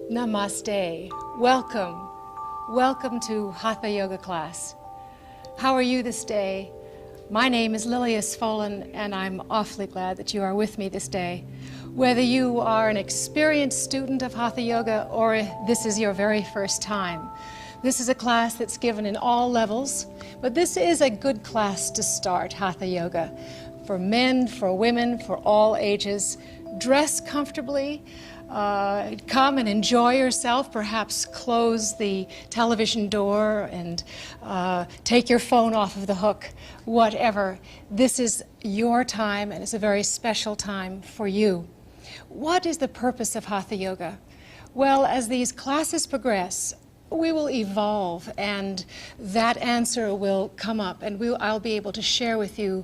Namaste. Welcome. Welcome to Hatha Yoga class. How are you this day? My name is Lilias and I'm awfully glad that you are with me this day. Whether you are an experienced student of Hatha Yoga or this is your very first time, this is a class that's given in all levels, but this is a good class to start Hatha Yoga. For men, for women, for all ages. Dress comfortably. Come and enjoy yourself, perhaps close the television door and take your phone off of the hook, whatever. This is your time and it's a very special time for you. What is the purpose of Hatha Yoga? Well, as these classes progress, we will evolve and that answer will come up and I'll be able to share with you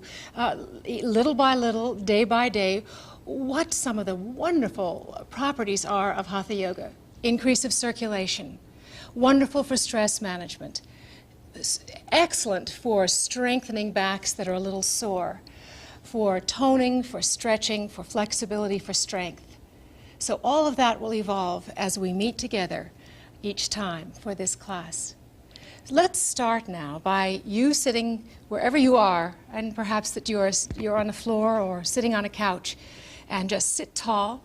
little by little, day by day, what some of the wonderful properties are of Hatha Yoga. Increase of circulation, wonderful for stress management, excellent for strengthening backs that are a little sore, for toning, for stretching, for flexibility, for strength. So all of that will evolve as we meet together each time for this class. Let's start now by you sitting wherever you are, and perhaps that you're on the floor or sitting on a couch. And just sit tall,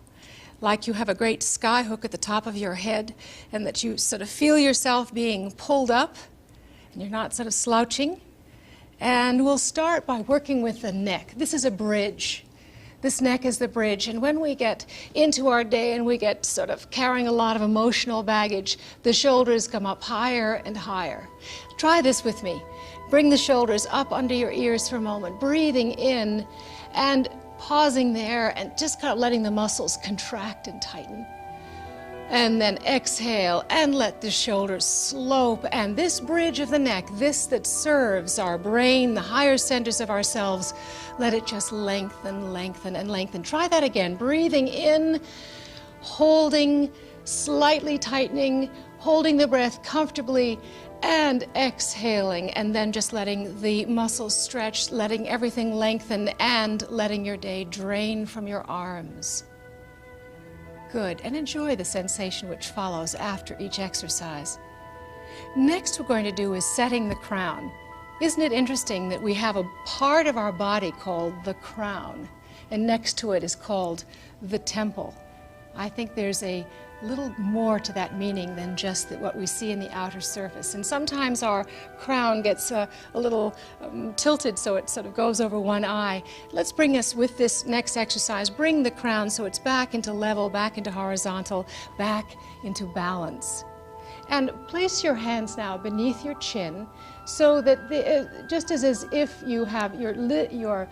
like you have a great sky hook at the top of your head, and that you sort of feel yourself being pulled up, and you're not sort of slouching. And we'll start by working with the neck. This is a bridge. This neck is the bridge, and when we get into our day and we get sort of carrying a lot of emotional baggage, the shoulders come up higher and higher. Try this with me. Bring the shoulders up under your ears for a moment, breathing in and pausing there and just kind of letting the muscles contract and tighten. And then exhale and let the shoulders slope. And this bridge of the neck, this that serves our brain, the higher centers of ourselves, let it just lengthen, lengthen, and lengthen. Try that again. Breathing in, holding, slightly tightening, holding the breath comfortably, and exhaling, and then just letting the muscles stretch, letting everything lengthen, and letting your day drain from your arms. Good, and enjoy the sensation which follows after each exercise. Next we're going to do is setting the crown. Isn't it interesting that we have a part of our body called the crown, and next to it is called the temple? I think there's a little more to that meaning than just what we see in the outer surface. And sometimes our crown gets a little tilted so it sort of goes over one eye. Let's bring us with this next exercise, bring the crown so it's back into level, back into horizontal, back into balance. And place your hands now beneath your chin so that just as if you have you're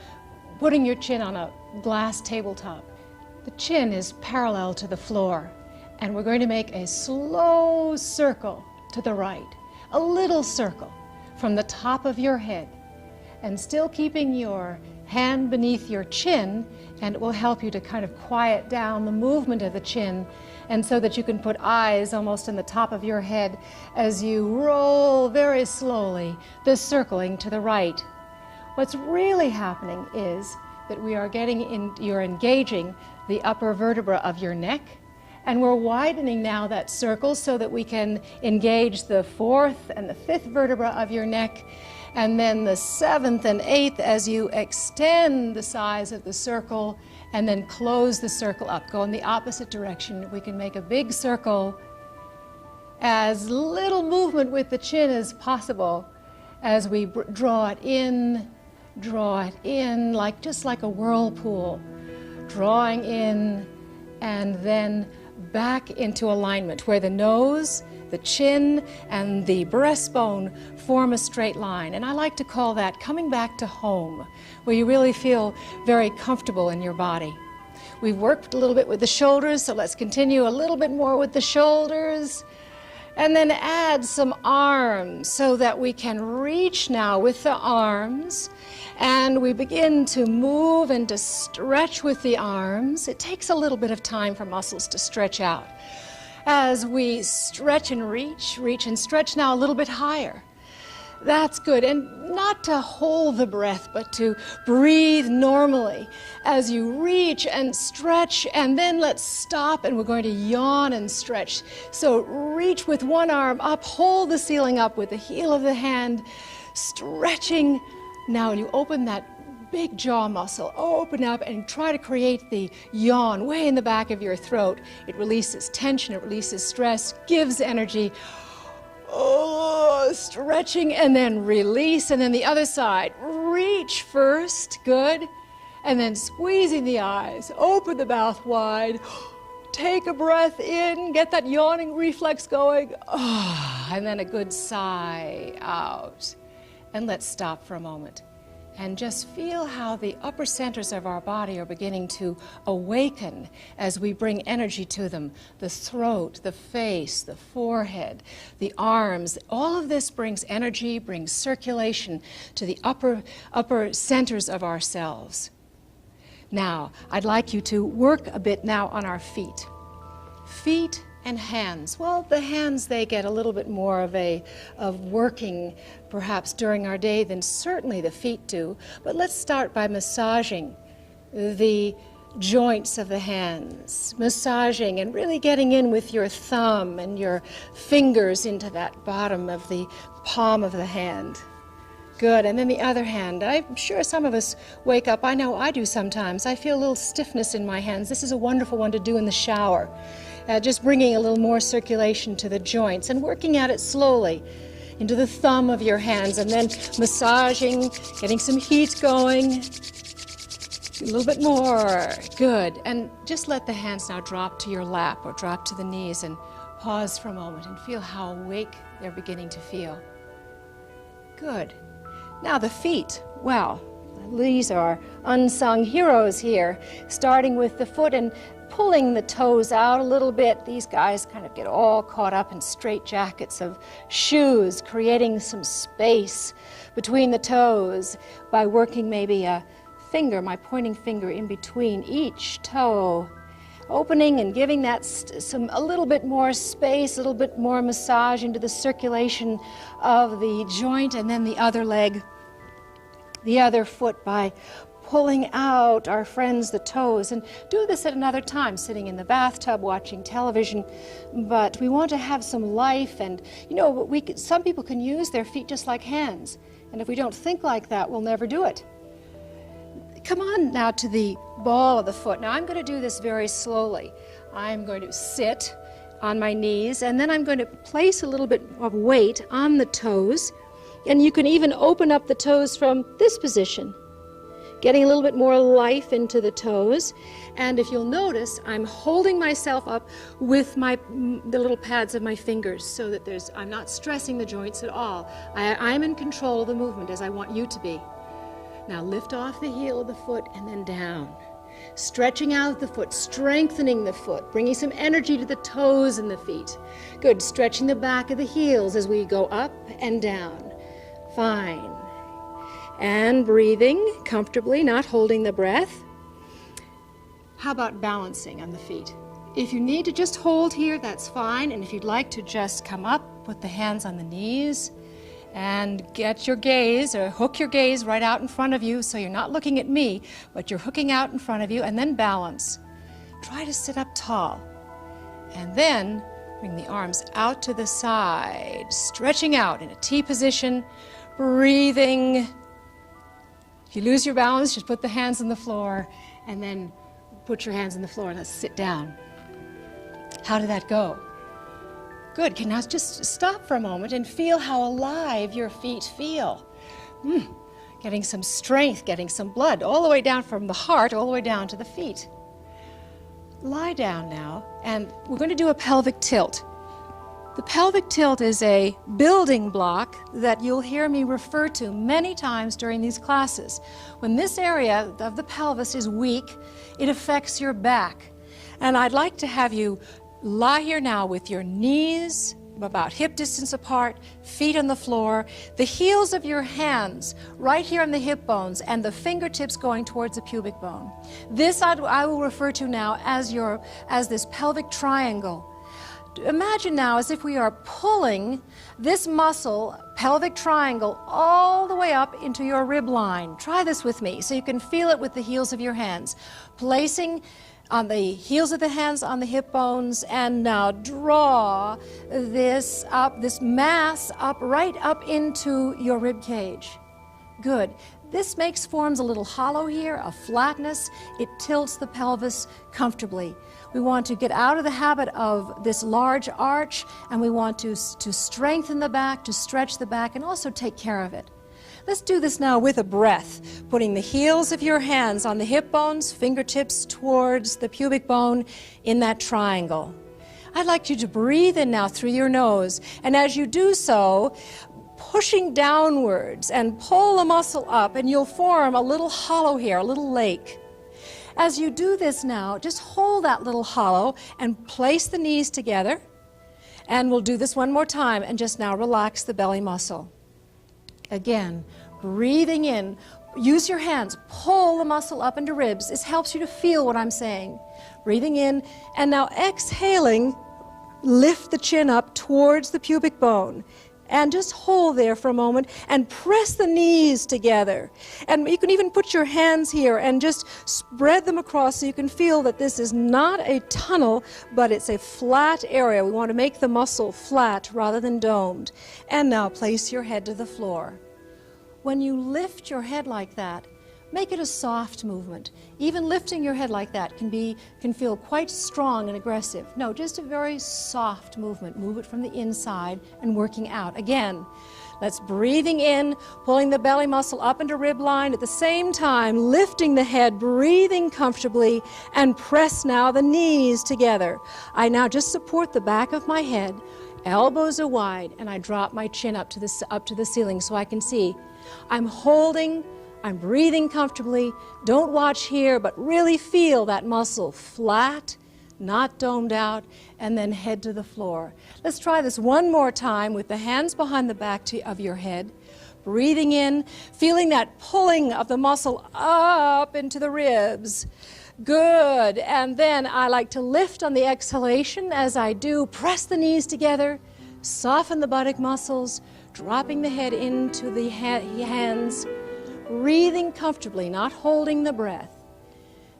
putting your chin on a glass tabletop. The chin is parallel to the floor. And we're going to make a slow circle to the right, a little circle from the top of your head, and still keeping your hand beneath your chin, and it will help you to kind of quiet down the movement of the chin, and so that you can put eyes almost in the top of your head as you roll very slowly the circling to the right. What's really happening is that you're engaging the upper vertebra of your neck, and we're widening now that circle so that we can engage the fourth and the fifth vertebra of your neck, and then the seventh and eighth as you extend the size of the circle and then close the circle up. Go in the opposite direction. We can make a big circle, as little movement with the chin as possible as we draw it in, just like a whirlpool, drawing in and then back into alignment where the nose, the chin, and the breastbone form a straight line. And I like to call that coming back to home, where you really feel very comfortable in your body. We've worked a little bit with the shoulders, so let's continue a little bit more with the shoulders. And then add some arms so that we can reach now with the arms. And we begin to move and to stretch with the arms. It takes a little bit of time for muscles to stretch out. As we stretch and reach and stretch now a little bit higher. That's good. And not to hold the breath, but to breathe normally as you reach and stretch, and then let's stop and we're going to yawn and stretch. So reach with one arm up, hold the ceiling up with the heel of the hand, stretching. Now you open that big jaw muscle, open up and try to create the yawn way in the back of your throat. It releases tension, it releases stress, gives energy. Oh, stretching and then release, and then the other side. Reach first, good, and then squeezing the eyes, open the mouth wide, take a breath in, get that yawning reflex going, and then a good sigh out. And let's stop for a moment and just feel how the upper centers of our body are beginning to awaken as we bring energy to them. The throat, the face, the forehead, the arms, all of this brings energy, brings circulation to the upper centers of ourselves. Now, I'd like you to work a bit now on our feet. Feet and hands. Well, the hands, they get a little bit more of working perhaps during our day than certainly the feet do. But let's start by massaging the joints of the hands, massaging and really getting in with your thumb and your fingers into that bottom of the palm of the hand. Good, and then the other hand. I'm sure some of us wake up, I know I do sometimes, I feel a little stiffness in my hands. This is a wonderful one to do in the shower. Just bringing a little more circulation to the joints and working at it slowly into the thumb of your hands, and then massaging, getting some heat going. A little bit more. Good. And just let the hands now drop to your lap or drop to the knees, and pause for a moment and feel how awake they're beginning to feel. Good. Now the feet. Well, these are unsung heroes here, starting with the foot and pulling the toes out a little bit. These guys kind of get all caught up in straight jackets of shoes, creating some space between the toes by working maybe a finger, my pointing finger, in between each toe, opening and giving that a little bit more space, a little bit more massage into the circulation of the joint, and then the other leg, the other foot, by pulling out our friends, the toes. And do this at another time, sitting in the bathtub, watching television. But we want to have some life, and you know, some people can use their feet just like hands. And if we don't think like that, we'll never do it. Come on now to the ball of the foot. Now I'm going to do this very slowly. I'm going to sit on my knees, and then I'm going to place a little bit of weight on the toes. And you can even open up the toes from this position, getting a little bit more life into the toes. And if you'll notice, I'm holding myself up with the little pads of my fingers, so that I'm not stressing the joints at all. I'm in control of the movement as I want you to be. Now lift off the heel of the foot and then down. Stretching out the foot, strengthening the foot, bringing some energy to the toes and the feet. Good, stretching the back of the heels as we go up and down. Fine. And breathing comfortably, not holding the breath. How about balancing on the feet? If you need to just hold here, that's fine. And if you'd like to just come up, put the hands on the knees and get your gaze, or hook your gaze right out in front of you, so you're not looking at me, but you're hooking out in front of you, and then balance. Try to sit up tall. And then bring the arms out to the side, stretching out in a T position, breathing. If you lose your balance, just put the hands on the floor, and then put your hands on the floor and let's sit down. How did that go? Good. Can now just stop for a moment and feel how alive your feet feel. Getting some strength, getting some blood all the way down from the heart, all the way down to the feet. Lie down now, and we're going to do a pelvic tilt. The pelvic tilt is a building block that you'll hear me refer to many times during these classes. When this area of the pelvis is weak, it affects your back. And I'd like to have you lie here now with your knees about hip distance apart, feet on the floor, the heels of your hands right here on the hip bones, and the fingertips going towards the pubic bone. This I will refer to now as this pelvic triangle. imagine now as if we are pulling this muscle, pelvic triangle, all the way up into your rib line. Try this with me so you can feel it with the heels of your hands. Placing on the heels of the hands on the hip bones, and now draw this up, this mass up, right up into your rib cage. Good. This forms a little hollow here, a flatness. It tilts the pelvis comfortably. We want to get out of the habit of this large arch, and we want to strengthen the back, to stretch the back, and also take care of it. Let's do this now with a breath, putting the heels of your hands on the hip bones, fingertips towards the pubic bone in that triangle. I'd like you to breathe in now through your nose, and as you do so, pushing downwards and pull the muscle up, and you'll form a little hollow here, a little lake. As you do this now, just hold that little hollow and place the knees together, and we'll do this one more time, and just now relax the belly muscle. Again, breathing in, use your hands, pull the muscle up into ribs. This helps you to feel what I'm saying. Breathing in, and now exhaling, lift the chin up towards the pubic bone. And just hold there for a moment and press the knees together. And you can even put your hands here and just spread them across so you can feel that this is not a tunnel, but it's a flat area. We want to make the muscle flat rather than domed. And now place your head to the floor. When you lift your head like that, make it a soft movement. Even lifting your head like that can feel quite strong and aggressive. No, just a very soft movement. Move it from the inside and working out. Again, let's breathing in, pulling the belly muscle up into rib line, at the same time lifting the head, breathing comfortably, and press now the knees together. I now just support the back of my head, elbows are wide, and I drop my chin up to the ceiling so I can see. I'm holding, I'm breathing comfortably. Don't watch here, but really feel that muscle flat, not domed out, and then head to the floor. Let's try this one more time with the hands behind the back of your head. Breathing in, feeling that pulling of the muscle up into the ribs. Good. And then I like to lift on the exhalation. As I do, press the knees together, soften the buttock muscles, dropping the head into the hands, breathing comfortably, not holding the breath,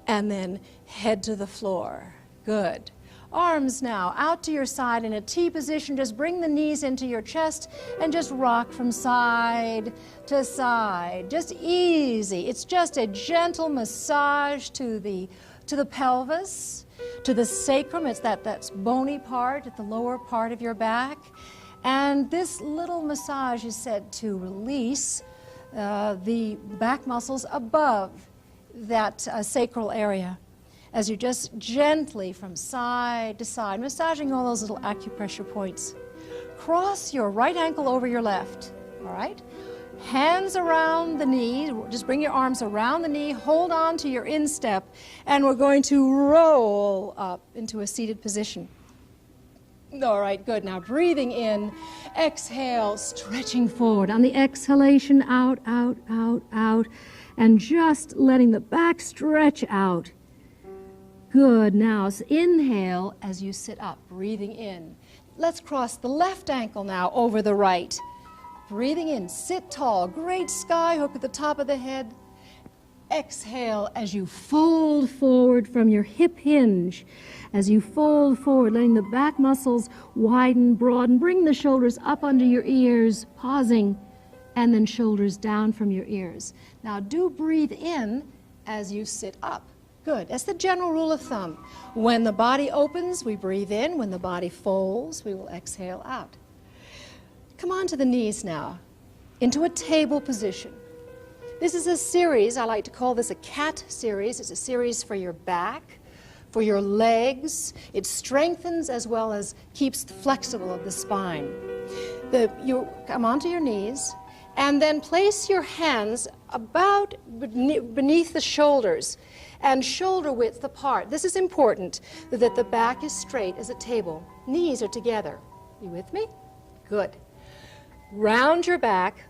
and then head to the floor. Good. Arms now out to your side in a T position. Just bring the knees into your chest and just rock from side to side. Just easy. It's just a gentle massage to the pelvis, to the sacrum. It's that's bony part at the lower part of your back. And this little massage is said to release the back muscles above that sacral area, as you just gently from side to side, massaging all those little acupressure points. Cross your right ankle over your left, all right? Hands around the knee, just bring your arms around the knee, hold on to your instep, and we're going to roll up into a seated position. All right, good. Now breathing in, exhale, stretching forward. On the exhalation, out, out, out, out, and just letting the back stretch out. Good. Now inhale as you sit up, breathing in. Let's cross the left ankle now over the right. Breathing in, sit tall, great sky hook at the top of the head. Exhale as you fold forward from your hip hinge. As you fold forward, letting the back muscles widen, broaden, bring the shoulders up under your ears, pausing, and then shoulders down from your ears. Now do breathe in as you sit up. Good. That's the general rule of thumb. When the body opens, we breathe in. When the body folds, we will exhale out. Come on to the knees now, into a table position. This is a series, I like to call this a cat series. It's a series for your back, for your legs. It strengthens as well as keeps flexible of the spine. You come onto your knees and then place your hands about beneath the shoulders and shoulder width apart. This is important, that the back is straight as a table. Knees are together. You with me? Good. Round your back,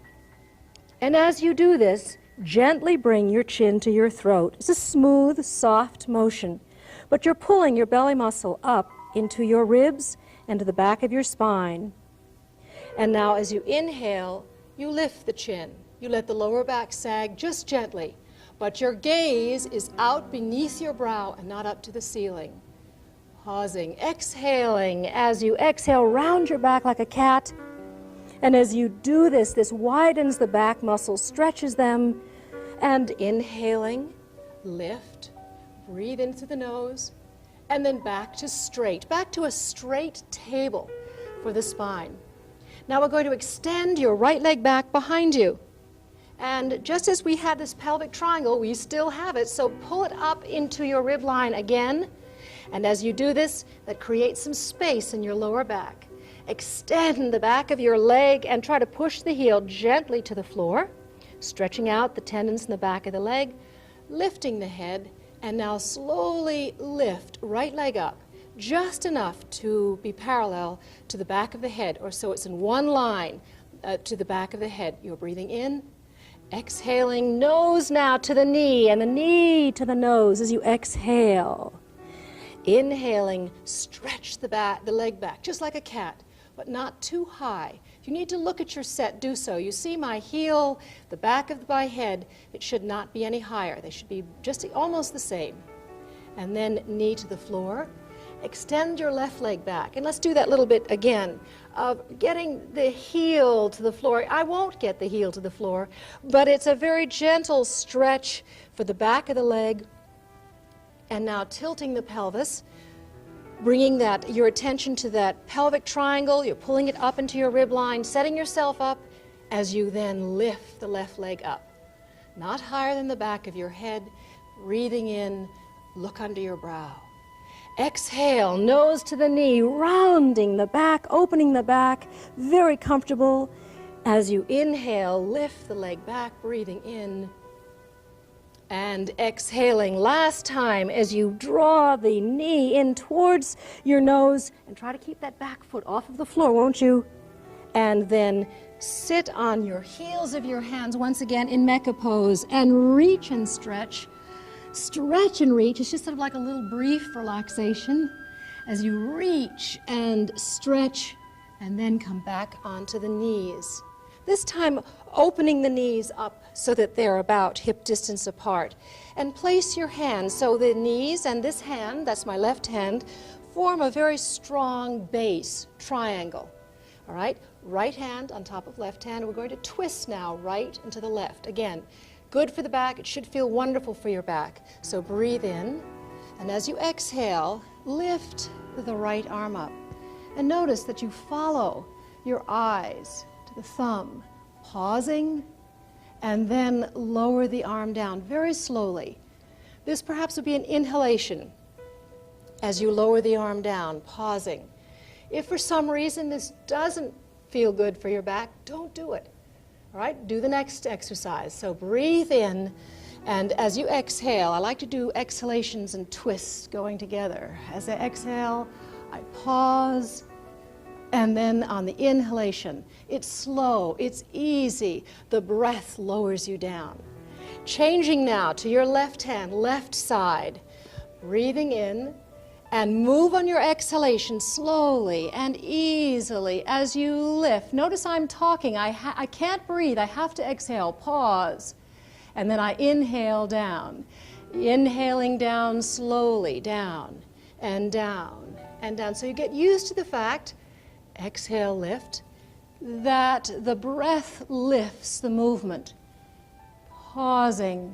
and as you do this, gently bring your chin to your throat. It's a smooth, soft motion, but you're pulling your belly muscle up into your ribs and to the back of your spine. And now as you inhale, you lift the chin. You let the lower back sag just gently, but your gaze is out beneath your brow and not up to the ceiling. Pausing, exhaling. As you exhale, round your back like a cat. And as you do this, this widens the back muscles, stretches them, and inhaling, lift, breathe in through the nose, and then back to a straight table for the spine. Now we're going to extend your right leg back behind you. And just as we had this pelvic triangle, we still have it, so pull it up into your rib line again. And as you do this, that creates some space in your lower back. Extend the back of your leg and try to push the heel gently to the floor, stretching out the tendons in the back of the leg, lifting the head, and now slowly lift right leg up, just enough to be parallel to the back of the head, or so it's in one line to the back of the head. You're breathing in, exhaling, nose now to the knee, and the knee to the nose as you exhale. Inhaling, stretch the leg back, just like a cat, but not too high. If you need to look at your set, do so. You see my heel, the back of my head, it should not be any higher. They should be just almost the same. And then knee to the floor. Extend your left leg back. And let's do that little bit again of getting the heel to the floor. I won't get the heel to the floor, but it's a very gentle stretch for the back of the leg. And now tilting the pelvis, bringing your attention to that pelvic triangle. You're pulling it up into your rib line, setting yourself up as you then lift the left leg up. Not higher than the back of your head. Breathing in, look under your brow. Exhale, nose to the knee, rounding the back, opening the back, very comfortable. As you inhale, lift the leg back, breathing in. And exhaling last time as you draw the knee in towards your nose and try to keep that back foot off of the floor, won't you? And then sit on your heels of your hands once again in mecha pose and reach and stretch. Stretch and reach. It's just sort of like a little brief relaxation as you reach and stretch and then come back onto the knees. This time, opening the knees up so that they're about hip distance apart. And place your hands so the knees and this hand, that's my left hand, form a very strong base triangle. All right? Right hand on top of left hand. We're going to twist now right and to the left. Again, good for the back. It should feel wonderful for your back. So breathe in. And as you exhale, lift the right arm up. And notice that you follow your eyes to the thumb, pausing, and then lower the arm down very slowly. This perhaps would be an inhalation as you lower the arm down, pausing. If for some reason this doesn't feel good for your back, don't do it. All right, do the next exercise. So breathe in, and as you exhale, I like to do exhalations and twists going together. As I exhale, I pause. And then on the inhalation, it's slow, it's easy. The breath lowers you down. Changing now to your left hand, left side. Breathing in and move on your exhalation slowly and easily as you lift. Notice I'm talking. I can't breathe. I have to exhale. Pause. And then I inhale down. Inhaling down slowly, down and down and down. So you get used to the fact, exhale, lift, that the breath lifts the movement. Pausing,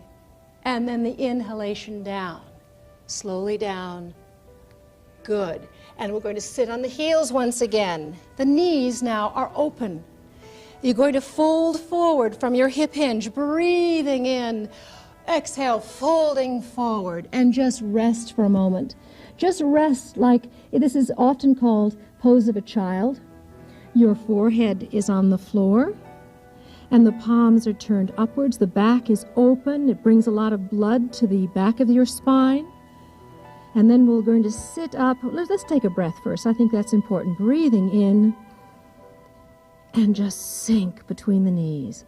and then the inhalation down, slowly down. Good. And we're going to sit on the heels once again. The knees now are open. You're going to fold forward from your hip hinge, breathing in. Exhale, folding forward, and just rest for a moment. Just rest like, this is often called pose of a child. Your forehead is on the floor, and the palms are turned upwards. The back is open. It brings a lot of blood to the back of your spine. And then we're going to sit up. Let's take a breath first. I think that's important. Breathing in and just sink between the knees.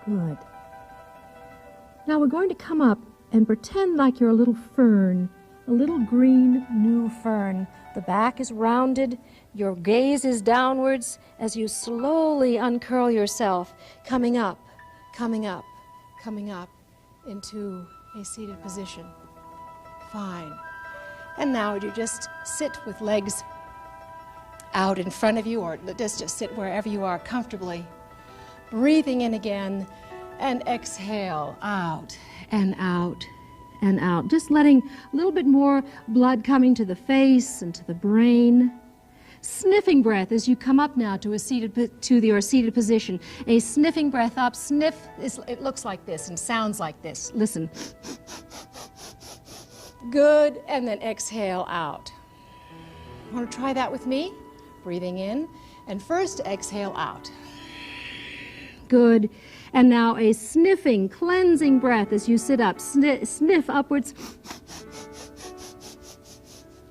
Good. Now we're going to come up and pretend like you're a little fern a little green new fern. The back is rounded, your gaze is downwards as you slowly uncurl yourself, coming up, coming up, coming up into a seated position. Fine. And now you just sit with legs out in front of you, or just sit wherever you are comfortably. Breathing in again, and exhale out and out and out. Just letting a little bit more blood coming to the face and to the brain. Sniffing breath as you come up now to your seated position. A sniffing breath up. Sniff, it looks like this and sounds like this. Listen. Good, and then exhale out. Want to try that with me? Breathing in, and first exhale out. Good. And now a sniffing, cleansing breath as you sit up. Sniff upwards.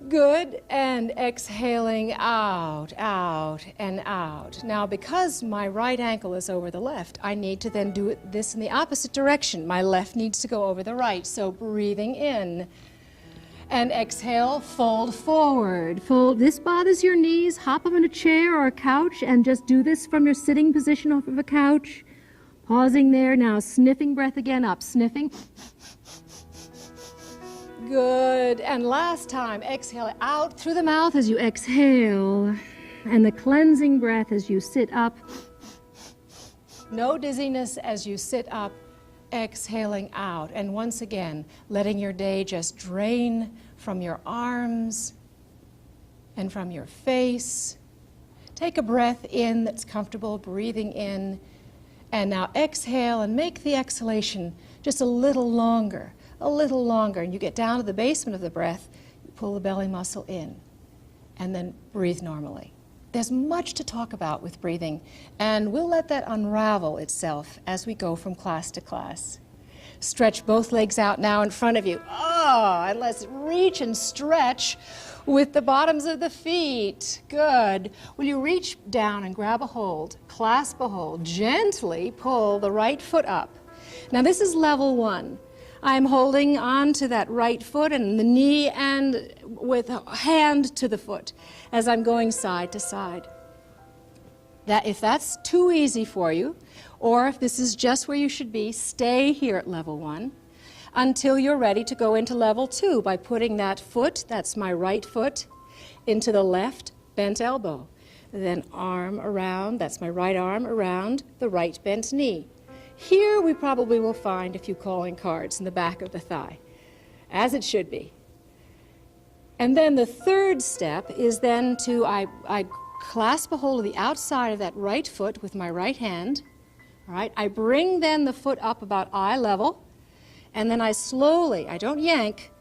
Good. And exhaling out, out, and out. Now, because my right ankle is over the left, I need to then do this in the opposite direction. My left needs to go over the right. So breathing in. And exhale, fold forward. Fold. This bothers your knees, hop up in a chair or a couch and just do this from your sitting position off of a couch. Pausing there. Now sniffing breath again up. Sniffing. Good. And last time, exhale out through the mouth as you exhale. And the cleansing breath as you sit up. No dizziness as you sit up. Exhaling out, and once again letting your day just drain from your arms and from your face. Take a breath in that's comfortable, breathing in, and now exhale and make the exhalation just a little longer, and you get down to the basement of the breath, you pull the belly muscle in, and then breathe normally. There's much to talk about with breathing, and we'll let that unravel itself as we go from class to class. Stretch both legs out now in front of you. Oh, and let's reach and stretch with the bottoms of the feet. Good. Will you reach down and grab a hold, clasp a hold, gently pull the right foot up. Now this is level one. I'm holding on to that right foot and the knee and with a hand to the foot as I'm going side to side. If that's too easy for you, or if this is just where you should be, stay here at level one until you're ready to go into level two by putting that foot, that's my right foot, into the left bent elbow. Then arm around, that's my right arm around the right bent knee. Here we probably will find a few calling cards in the back of the thigh, as it should be. And then the third step is then I clasp a hold of the outside of that right foot with my right hand. All right, I bring then the foot up about eye level, and then I don't yank,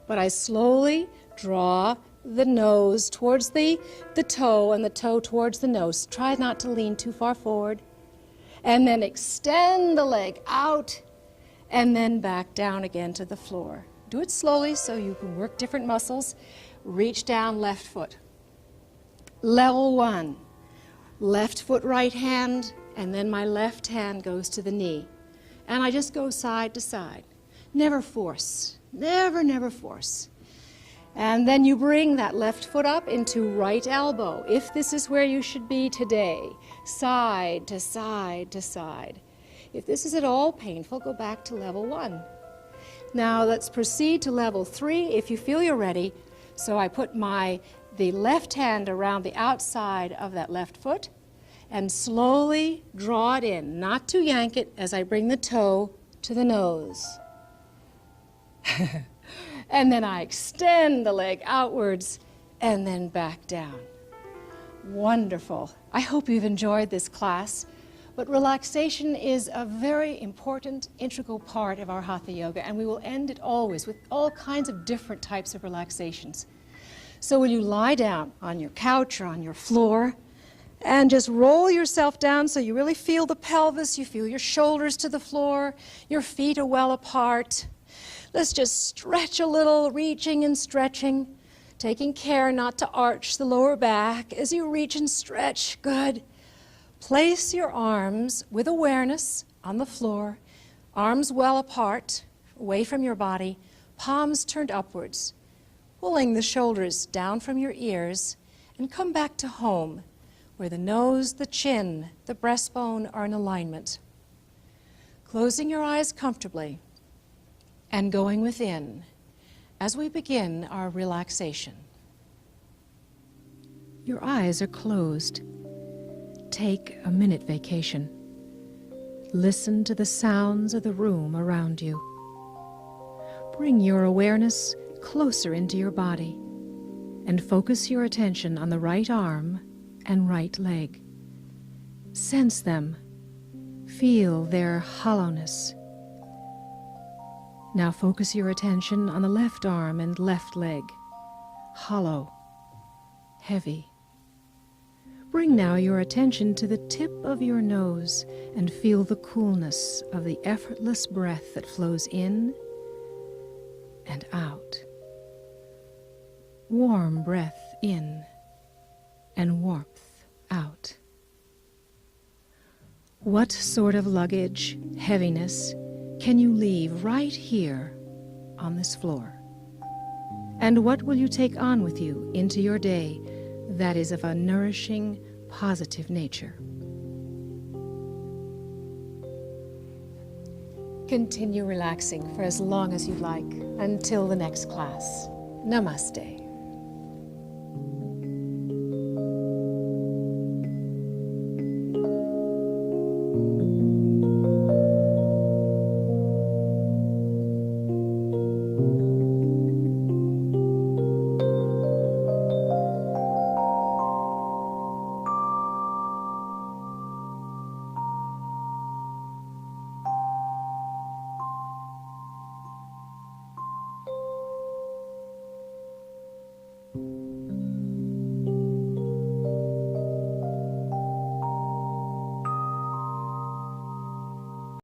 but I slowly draw the nose towards the toe and the toe towards the nose. Try not to lean too far forward. And then extend the leg out and then back down again to the floor. Do it slowly so you can work different muscles. Reach down, left foot. Level one, left foot, right hand, and then my left hand goes to the knee. And I just go side to side. Never force, never force. And then you bring that left foot up into right elbow, if this is where you should be today, side to side to side. If this is at all painful, go back to level one. Now let's proceed to level three if you feel you're ready. So I put the left hand around the outside of that left foot and slowly draw it in, not to yank it as I bring the toe to the nose. And then I extend the leg outwards and then back down. Wonderful. I hope you've enjoyed this class. But relaxation is a very important, integral part of our Hatha Yoga, and we will end it always with all kinds of different types of relaxations. So will you lie down on your couch or on your floor and just roll yourself down so you really feel the pelvis, you feel your shoulders to the floor, your feet are well apart. Let's just stretch a little, reaching and stretching, taking care not to arch the lower back as you reach and stretch. Good. Place your arms with awareness on the floor, arms well apart, away from your body, palms turned upwards. pulling the shoulders down from your ears, and come back to home, where the nose, the chin, the breastbone are in alignment. Closing your eyes comfortably and going within as we begin our relaxation. Your eyes are closed. Take a minute vacation. Listen to the sounds of the room around you. Bring your awareness closer into your body and focus your attention on the right arm and right leg. Sense them. Feel their hollowness. Now focus your attention on the left arm and left leg. Hollow. Heavy. Bring now your attention to the tip of your nose and feel the coolness of the effortless breath that flows in and out. Warm breath in and warmth out. What sort of luggage, heaviness, can you leave right here on this floor? And what will you take on with you into your day that is of a nourishing, positive nature? Continue relaxing for as long as you like until the next class. Namaste.